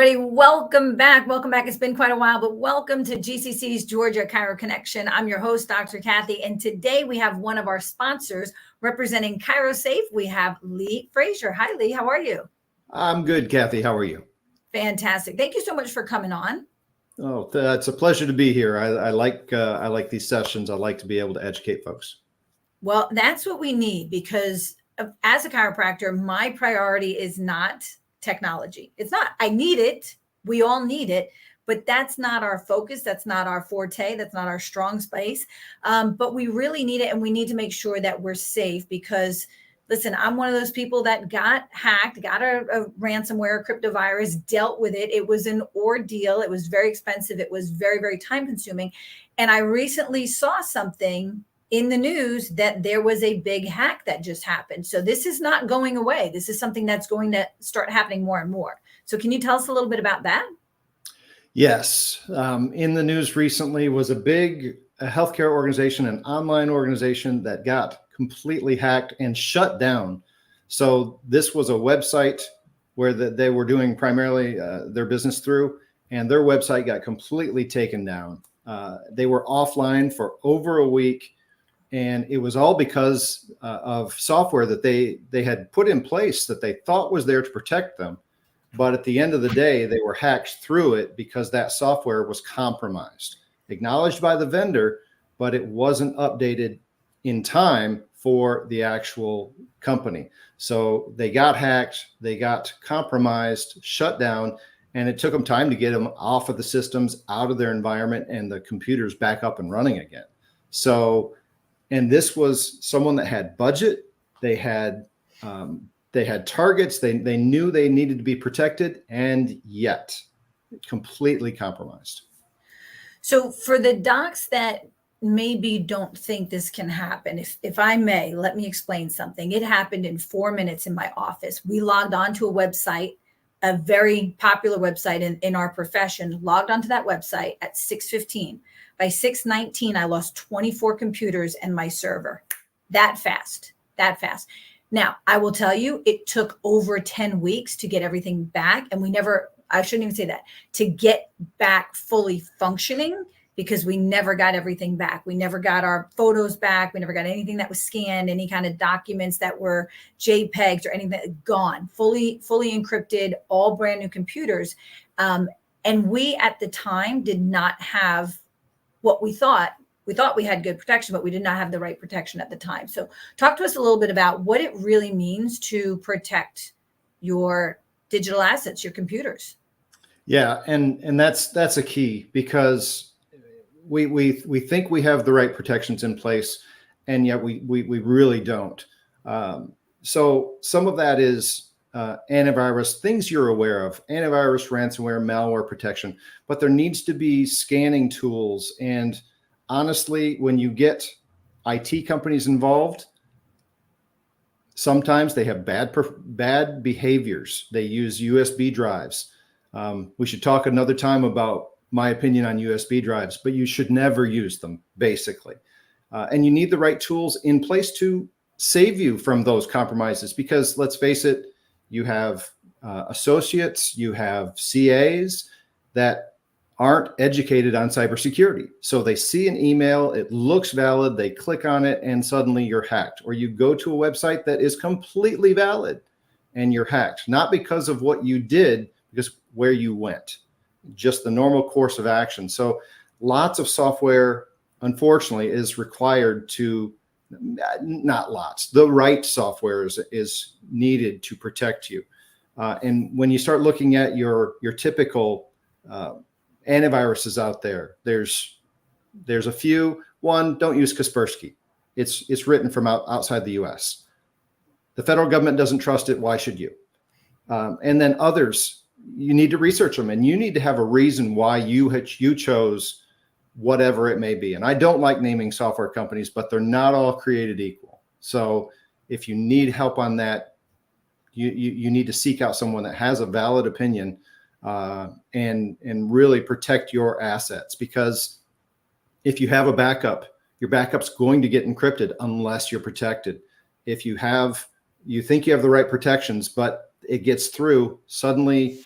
everybody. Welcome back. Welcome back. It's been quite a while, but welcome to GCC's Georgia Chiro Connection. I'm your host, Dr. Kathy, and today we have one of our sponsors representing Chiro Safe. We have Lee Frazier. Hi, Lee. How are you? I'm good, Kathy. How are you? Fantastic. Thank you so much for coming on. Oh, it's a pleasure to be here. I like these sessions. I like to be able to educate folks. Well, that's what we need because as a chiropractor, my priority is not technology. It's not. I need it. We all need it, but that's not our focus. That's not our forte. That's not our strong space. But we really need it, and we need to make sure that we're safe because, listen, I'm one of those people that got hacked, got a ransomware, a crypto virus, dealt with it. It was an ordeal. It was very expensive. It was very, very time consuming. And I recently saw something in the news that there was a big hack that just happened. So this is not going away. This is something that's going to start happening more and more. So can you tell us a little bit about that? Yes. In the news recently was a healthcare organization, an online organization that got completely hacked and shut down. So this was a website where they were doing primarily their business through, and their website got completely taken down. They were offline for over a week. And it was all because of software that they had put in place that they thought was there to protect them. But at the end of the day, they were hacked through it because that software was compromised, acknowledged by the vendor, but it wasn't updated in time for the actual company. So they got hacked, they got compromised, shut down, and it took them time to get them off of the systems, out of their environment, and the computers back up and running again. And this was someone that had budget. They had targets. They knew they needed to be protected, and yet completely compromised. So for the docs that maybe don't think this can happen, if I may, let me explain something. It happened in 4 minutes in my office. We logged onto a website, a very popular website in our profession, logged onto that website at 6:15. By 6:19, I lost 24 computers and my server. That fast. Now, I will tell you, it took over 10 weeks to get everything back. And I shouldn't even say that, to get back fully functioning because we never got everything back. We never got our photos back. We never got anything that was scanned, any kind of documents that were JPEGs or anything gone, fully encrypted, all brand new computers. And we at the time did not have what we thought we had good protection, but we did not have the right protection at the time. So talk to us a little bit about what it really means to protect your digital assets, your computers. Yeah. And that's a key because we think we have the right protections in place, and yet we really don't. So some of that is antivirus, things you're aware of, antivirus, ransomware, malware protection, but there needs to be scanning tools. And honestly, when you get IT companies involved, sometimes they have bad behaviors. They use USB drives. We should talk another time about my opinion on USB drives, but you should never use them, basically. And you need the right tools in place to save you from those compromises, because let's face it, you have associates, you have CAs that aren't educated on cybersecurity. So they see an email, it looks valid, they click on it, and suddenly you're hacked. Or you go to a website that is completely valid and you're hacked, not because of what you did, because where you went, just the normal course of action. So lots of software, unfortunately, is required to, not lots, the right software is needed to protect you. And when you start looking at your typical antiviruses out there, there's a few. One, don't use Kaspersky. It's written from outside the US. The federal government doesn't trust it. Why should you? And then others, you need to research them, and you need to have a reason why you chose whatever it may be. And I don't like naming software companies, but they're not all created equal. So if you need help on that, you need to seek out someone that has a valid opinion and really protect your assets. Because if you have a backup, your backup's going to get encrypted unless you're protected. If you think you have the right protections, but it gets through, suddenly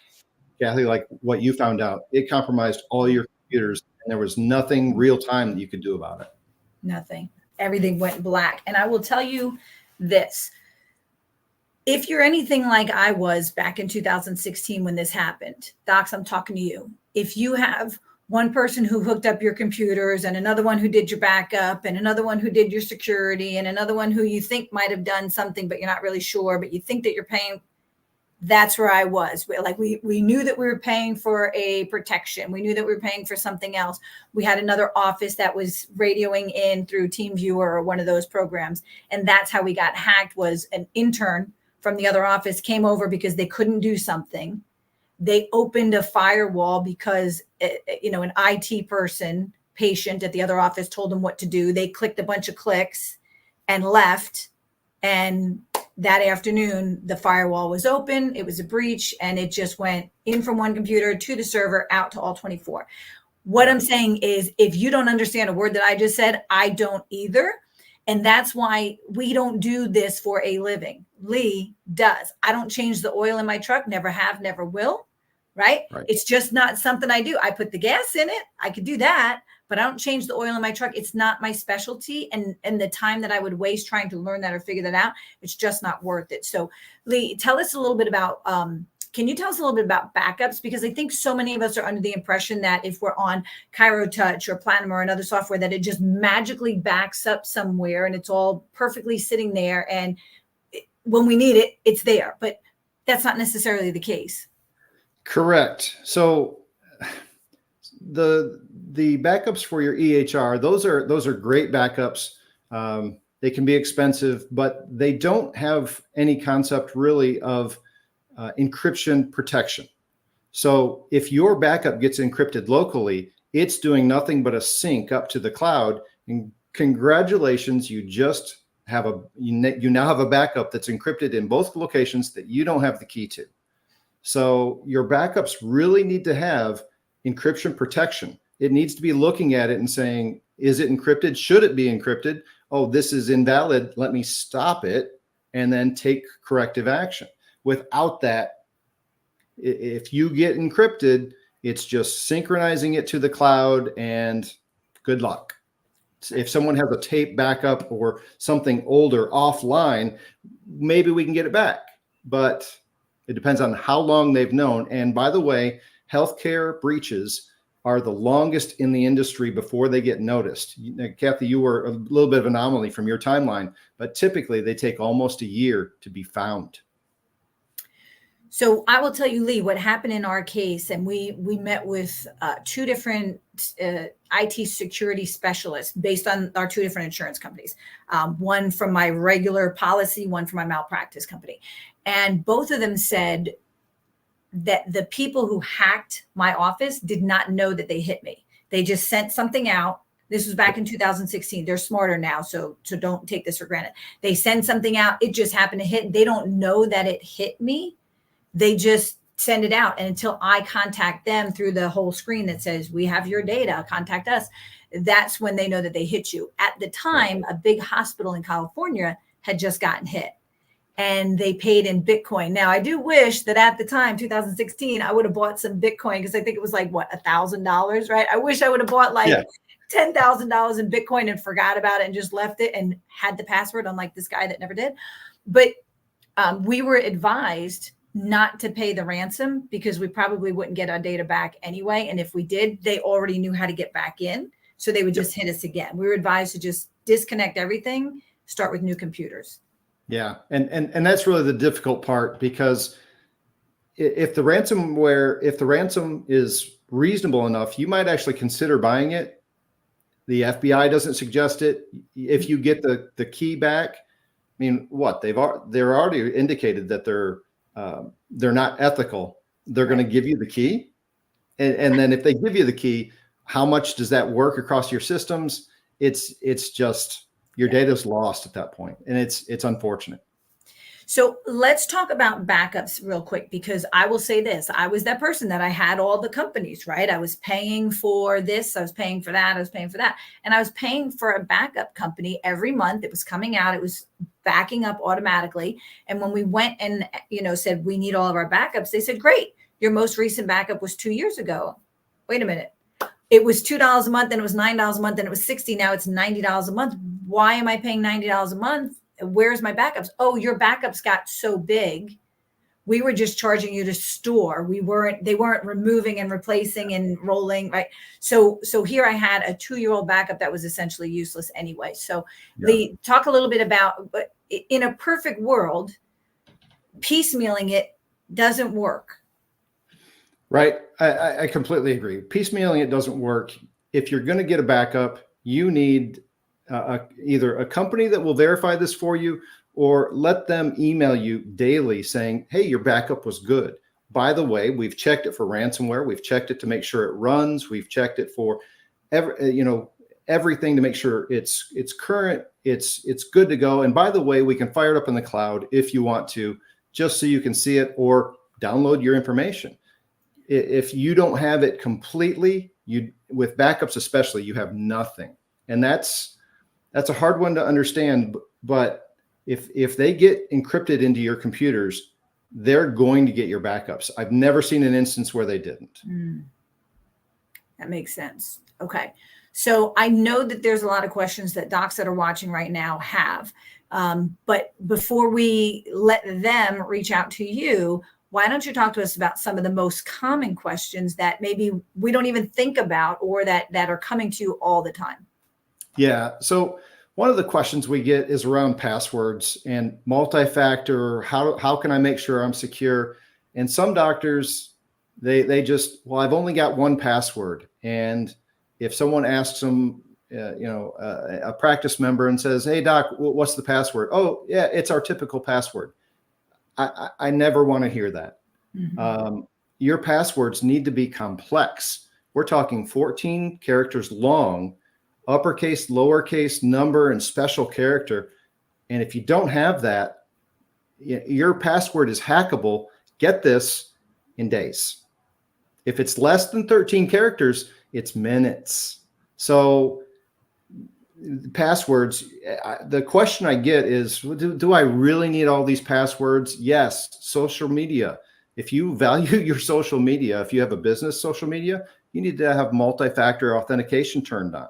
Kathy, like what you found out. It compromised all your computers, and there was nothing real time that you could do about it. Nothing. Everything went black. And I will tell you this. If you're anything like I was back in 2016 when this happened, Docs, I'm talking to you. If you have one person who hooked up your computers and another one who did your backup and another one who did your security and another one who you think might have done something, but you're not really sure, but you think that you're paying, that's where I was. We knew that we were paying for a protection. We knew that we were paying for something else. We had another office that was radioing in through TeamViewer or one of those programs. And that's how we got hacked. Was an intern from the other office came over because they couldn't do something. They opened a firewall because, an IT patient at the other office told them what to do. They clicked a bunch of clicks and left. And that afternoon, the firewall was open. It was a breach, and it just went in from one computer to the server, out to all 24. What I'm saying is, if you don't understand a word that I just said, I don't either. And that's why we don't do this for a living. Lee does. I don't change the oil in my truck. Never have, never will. Right? It's just not something I do. I put the gas in it. I could do that, but I don't change the oil in my truck. It's not my specialty. And the time that I would waste trying to learn that or figure that out, it's just not worth it. So Lee, tell us a little bit about, can you tell us a little bit about backups? Because I think so many of us are under the impression that if we're on Chiro Touch or Platinum or another software, that it just magically backs up somewhere and it's all perfectly sitting there. And when we need it, it's there. But that's not necessarily the case. Correct. So the backups for your EHR, those are great backups. They can be expensive, but they don't have any concept really of encryption protection. So if your backup gets encrypted locally, it's doing nothing but a sync up to the cloud. And congratulations, you just have you now have a backup that's encrypted in both locations that you don't have the key to. So your backups really need to have encryption protection. It needs to be looking at it and saying, is it encrypted? Should it be encrypted? Oh, this is invalid. Let me stop it and then take corrective action. Without that, if you get encrypted, it's just synchronizing it to the cloud and good luck. If someone has a tape backup or something older offline, maybe we can get it back. But it depends on how long they've known. And by the way, healthcare breaches are the longest in the industry before they get noticed. Kathy, you were a little bit of an anomaly from your timeline, but typically they take almost a year to be found. So I will tell you, Lee, what happened in our case, and we met with two different IT security specialists based on our two different insurance companies, one from my regular policy, one from my malpractice company. And both of them said that the people who hacked my office did not know that they hit me. They just sent something out. This was back in 2016. They're smarter now, so don't take this for granted. They send something out. It just happened to hit. They don't know that it hit me. They just send it out. And until I contact them through the whole screen that says, we have your data, contact us, that's when they know that they hit you. At the time, a big hospital in California had just gotten hit. And they paid in Bitcoin. Now, I do wish that at the time, 2016, I would have bought some Bitcoin because I think it was like, what, $1,000, right? I wish I would have bought like $10,000 in Bitcoin and forgot about it and just left it and had the password, unlike this guy that never did. But we were advised not to pay the ransom because we probably wouldn't get our data back anyway. And if we did, they already knew how to get back in. So they would just hit us again. We were advised to just disconnect everything, start with new computers. Yeah. And that's really the difficult part, because if the ransom is reasonable enough, you might actually consider buying it. The FBI doesn't suggest it. If you get the key back, I mean, what they're already indicated that they're not ethical. They're going to give you the key. And then if they give you the key, how much does that work across your systems? It's just, your data's lost at that point, and it's unfortunate. So let's talk about backups real quick, because I will say this. I was that person that I had all the companies, right? I was paying for this. I was paying for that. I was paying for that. And I was paying for a backup company every month. It was coming out. It was backing up automatically. And when we went and, said, we need all of our backups, they said, great, Your most recent backup was 2 years ago. Wait a minute. It was $2 a month, then it was $9 a month, then it was $60. Now it's $90 a month. Why am I paying $90 a month? Where's my backups? Oh, your backups got so big. We were just charging you to store. They weren't removing and replacing and rolling, right? So here I had a 2-year-old backup that was essentially useless anyway. So talk a little bit about, but in a perfect world, piecemealing it doesn't work. Right. I completely agree. Piecemealing it doesn't work. If you're going to get a backup, you need either a company that will verify this for you, or let them email you daily saying, hey, your backup was good. By the way, we've checked it for ransomware. We've checked it to make sure it runs. We've checked it for everything to make sure it's current. It's good to go. And by the way, we can fire it up in the cloud if you want to, just so you can see it or download your information. If you don't have it completely, with backups especially, you have nothing. And that's a hard one to understand. But if they get encrypted into your computers, they're going to get your backups. I've never seen an instance where they didn't. That makes sense. Okay. So I know that there's a lot of questions that docs that are watching right now have. But before we let them reach out to you, why don't you talk to us about some of the most common questions that maybe we don't even think about, or that are coming to you all the time? Yeah. So one of the questions we get is around passwords and multi-factor. How can I make sure I'm secure? And some doctors, they just, well, I've only got one password. And if someone asks them, a practice member and says, hey doc, what's the password? Oh yeah, it's our typical password. I never want to hear that. Mm-hmm. Your passwords need to be complex. We're talking 14 characters long, uppercase, lowercase, number, and special character. And if you don't have that, your password is hackable. Get this, in days. If it's less than 13 characters, it's minutes. So passwords, the question I get is, do I really need all these passwords? Yes. Social media. If you value your social media, if you have a business social media, you need to have multi-factor authentication turned on.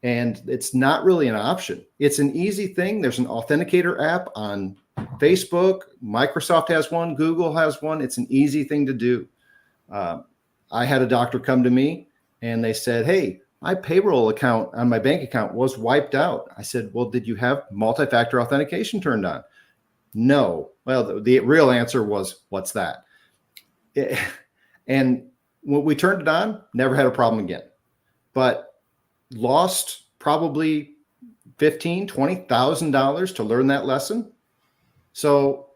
And it's not really an option. It's an easy thing. There's an authenticator app on Facebook. Microsoft has one. Google has one. It's an easy thing to do. I had a doctor come to me and they said, hey, my payroll account on my bank account was wiped out. I said, well, did you have multi-factor authentication turned on? No. Well, the real answer was, what's that? And when we turned it on, never had a problem again. But lost probably $15,000, $20,000 to learn that lesson. So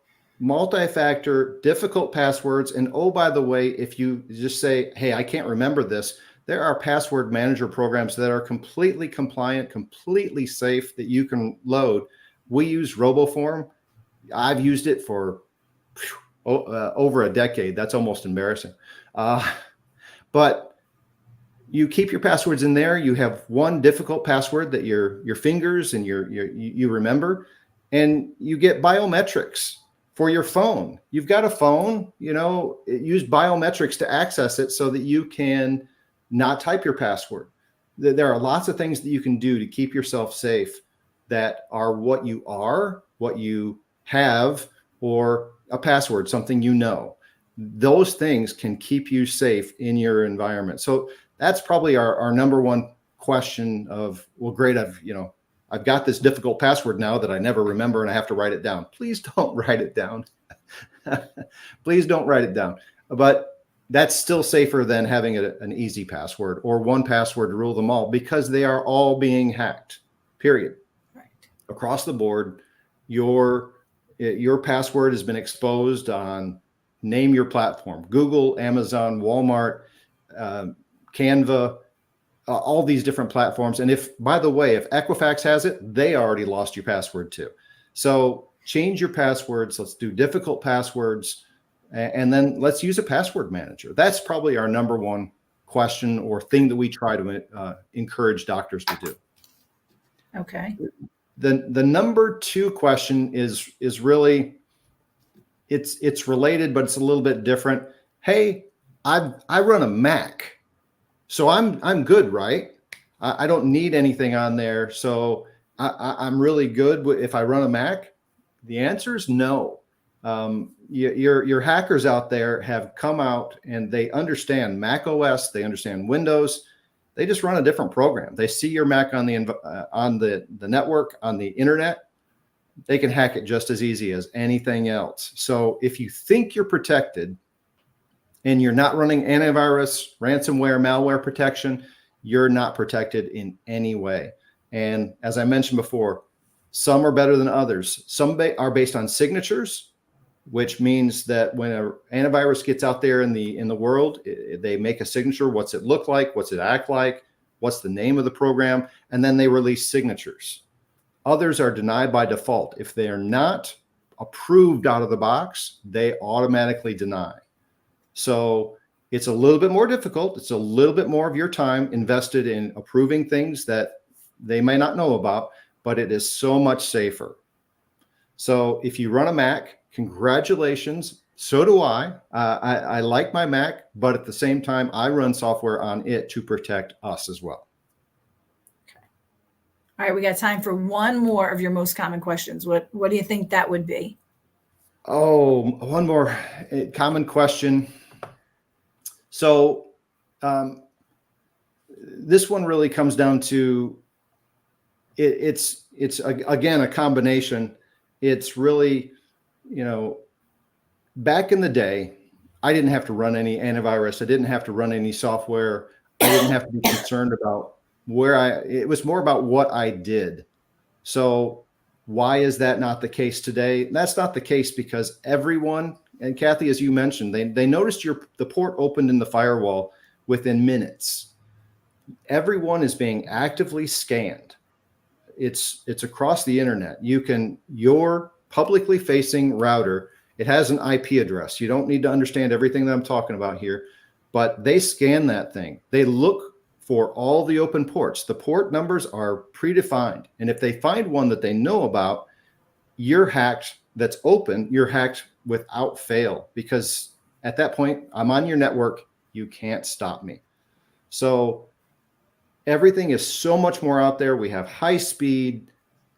multi-factor, difficult passwords. And oh, by the way, if you just say, hey, I can't remember this, there are password manager programs that are completely compliant, completely safe that you can load. We use RoboForm. I've used it for over a decade. That's almost embarrassing. But you keep your passwords in there. You have one difficult password that your fingers and you remember, and you get biometrics for your phone. You've got a phone, use biometrics to access it so that you can not type your password. There are lots of things that you can do to keep yourself safe that are what you have, or a password, something Those things can keep you safe in your environment. So that's probably our number one question of, well, great, I've got this difficult password now that I never remember and I have to write it down. Please don't write it down. Please don't write it down. But that's still safer than having an easy password or one password to rule them all, because they are all being hacked, period. Right. Across the board, your password has been exposed on, name your platform, Google, Amazon, Walmart, Canva, all these different platforms. And by the way, if Equifax has it, they already lost your password too. So change your passwords. Let's do difficult passwords. And then let's use a password manager. That's probably our number one question or thing that we try to encourage doctors to do. Okay. The number two question is really, it's related, but it's a little bit different. Hey, I run a Mac, so I'm good, right? I don't need anything on there, so I'm really good if I run a Mac. The answer is no. Your hackers out there have come out and they understand Mac OS, they understand Windows. They just run a different program. They see your Mac on the network, on the internet. They can hack it just as easy as anything else. So if you think you're protected and you're not running antivirus, ransomware, malware protection, you're not protected in any way. And as I mentioned before, some are better than others. Some are based on signatures, which means that when an antivirus gets out there in the world, they make a signature. What's it look like? What's it act like? What's the name of the program? And then they release signatures. Others are denied by default. If they are not approved out of the box, they automatically deny. So it's a little bit more difficult. It's a little bit more of your time invested in approving things that they may not know about, but it is so much safer. So if you run a Mac, congratulations. So do I. I like my Mac, but at the same time, I run software on it to protect us as well. Okay. All right, we got time for one more of your most common questions. What do you think that would be? Oh, one more common question. So this one really comes down to it's again a combination. It's really, back in the day, I didn't have to run any antivirus. I didn't have to run any software. I didn't have to be concerned about it was more about what I did. So why is that not the case today? That's not the case because everyone, and Kathy, as you mentioned, they noticed the port opened in the firewall within minutes. Everyone is being actively scanned. It's across the internet. Your publicly facing router, it has an IP address. You don't need to understand everything that I'm talking about here, but they scan that thing. They look for all the open ports. The port numbers are predefined. And if they find one that they know about, you're hacked, that's open, you're hacked without fail, because at that point, I'm on your network. You can't stop me. So everything is so much more out there. We have high speed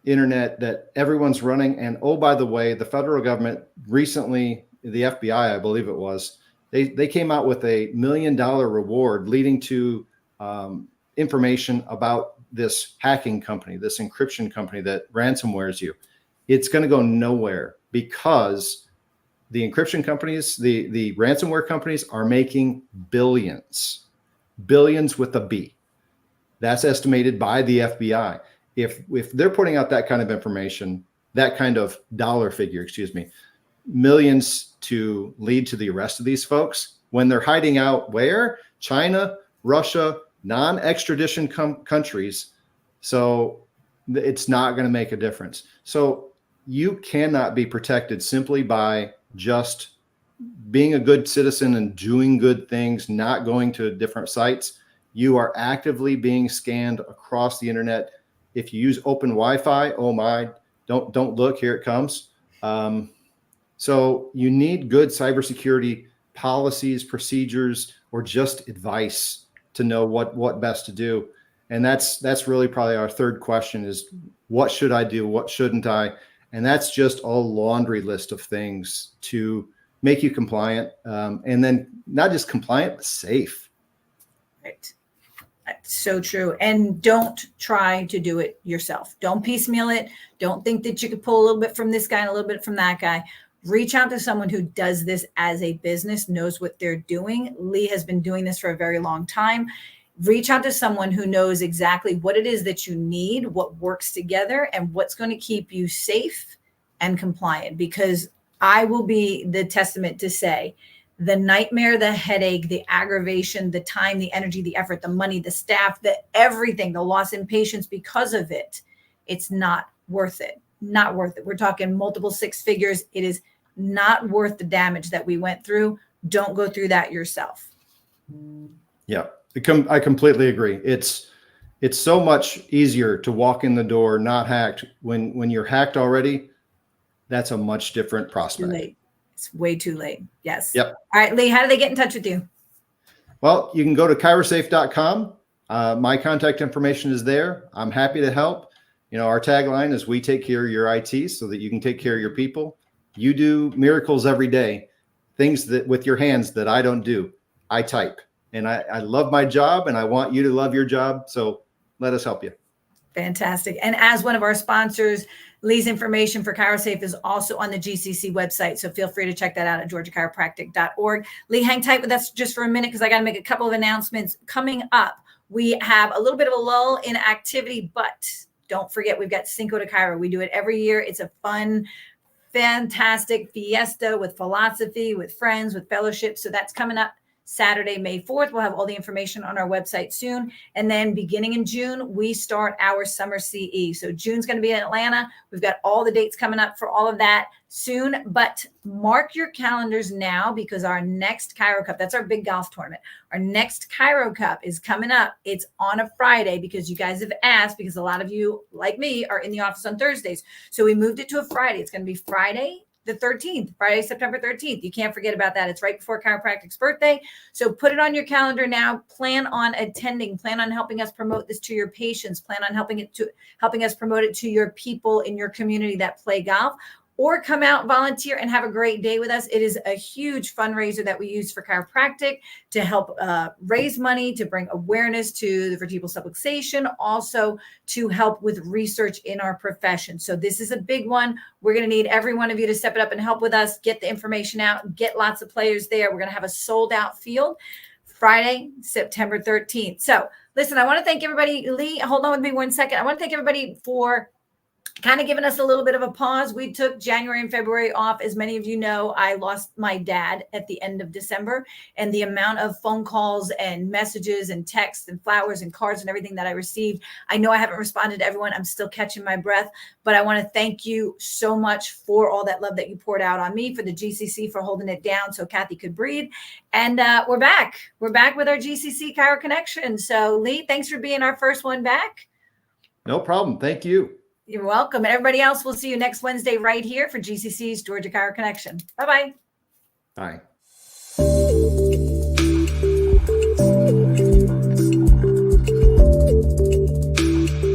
internet that everyone's running. And oh, by the way, the federal government recently, the FBI, I believe it was, they came out with $1 million reward leading to information about this hacking company, this encryption company that ransomwares you. It's going to go nowhere because the encryption companies, the ransomware companies are making billions with a B. That's estimated by the FBI. If they're putting out that kind of information, that kind of dollar figure, millions to lead to the arrest of these folks when they're hiding out where? China, Russia, non-extradition countries. So it's not going to make a difference. So you cannot be protected simply by just being a good citizen and doing good things, not going to different sites. You are actively being scanned across the internet. If you use open Wi-Fi, oh my, don't look, here it comes. So you need good cybersecurity policies, procedures, or just advice to know what best to do. And that's really probably our third question is, what should I do? What shouldn't I? And that's just a laundry list of things to make you compliant. And then not just compliant, but safe. Right. That's so true. And don't try to do it yourself. Don't piecemeal it. Don't think that you could pull a little bit from this guy and a little bit from that guy. Reach out to someone who does this as a business, knows what they're doing. Lee has been doing this for a very long time. Reach out to someone who knows exactly what it is that you need, what works together, and what's going to keep you safe and compliant. Because I will be the testament to say, the nightmare, the headache, the aggravation, the time, the energy, the effort, the money, the staff, the everything, the loss in patience because of it, it's not worth it. Not worth it. We're talking multiple six figures. It is not worth the damage that we went through. Don't go through that yourself. Yeah, I completely agree. It's so much easier to walk in the door not hacked. When you're hacked already, that's a much different prospect. It's way too late. Yes. Yep. All right, Lee, how do they get in touch with you? Well, you can go to chirosafe.com. My contact information is there. I'm happy to help. You know, our tagline is we take care of your IT so that you can take care of your people. You do miracles every day, things that with your hands that I don't do. I type, and I love my job, and I want you to love your job. So let us help you. Fantastic. And as one of our sponsors, Lee's information for ChiroSafe is also on the GCC website. So feel free to check that out at georgiachiropractic.org. Lee, hang tight with us just for a minute because I got to make a couple of announcements coming up. We have a little bit of a lull in activity, but don't forget, we've got Cinco de Chiro. We do it every year. It's a fun, fantastic fiesta with philosophy, with friends, with fellowship. So that's coming up Saturday, May 4th. We'll have all the information on our website soon. And then beginning in June, we start our summer CE. So June's going to be in Atlanta. We've got all the dates coming up for all of that soon, but mark your calendars now because our next Chiro Cup, that's our big golf tournament. Our next Chiro Cup is coming up. It's on a Friday because you guys have asked, because a lot of you, like me, are in the office on Thursdays. So we moved it to a Friday. It's going to be Friday, the 13th, Friday, September 13th. You can't forget about that. It's right before Chiropractic's birthday. So put it on your calendar now. Plan on attending. Plan on helping us promote this to your patients. Plan on helping us promote it to your people in your community that play golf. Or come out, volunteer, and have a great day with us. It is a huge fundraiser that we use for chiropractic to help raise money, to bring awareness to the vertebral subluxation, also to help with research in our profession. So this is a big one. We're going to need every one of you to step it up and help with us, get the information out, get lots of players there. We're going to have a sold out field Friday, September 13th. So listen, I want to thank everybody. Lee, hold on with me 1 second. I want to thank everybody for kind of giving us a little bit of a pause. We took January and February off. As many of you know, I lost my dad at the end of December, and the amount of phone calls and messages and texts and flowers and cards and everything that I received. I know I haven't responded to everyone. I'm still catching my breath, but I want to thank you so much for all that love that you poured out on me, for the GCC for holding it down so Kathy could breathe. And we're back. We're back with our GCC Chiro Connection. So Lee, thanks for being our first one back. No problem. Thank you. You're welcome. And everybody else, we'll see you next Wednesday right here for GCC's Georgia Chiro Connection. Bye-bye. Bye.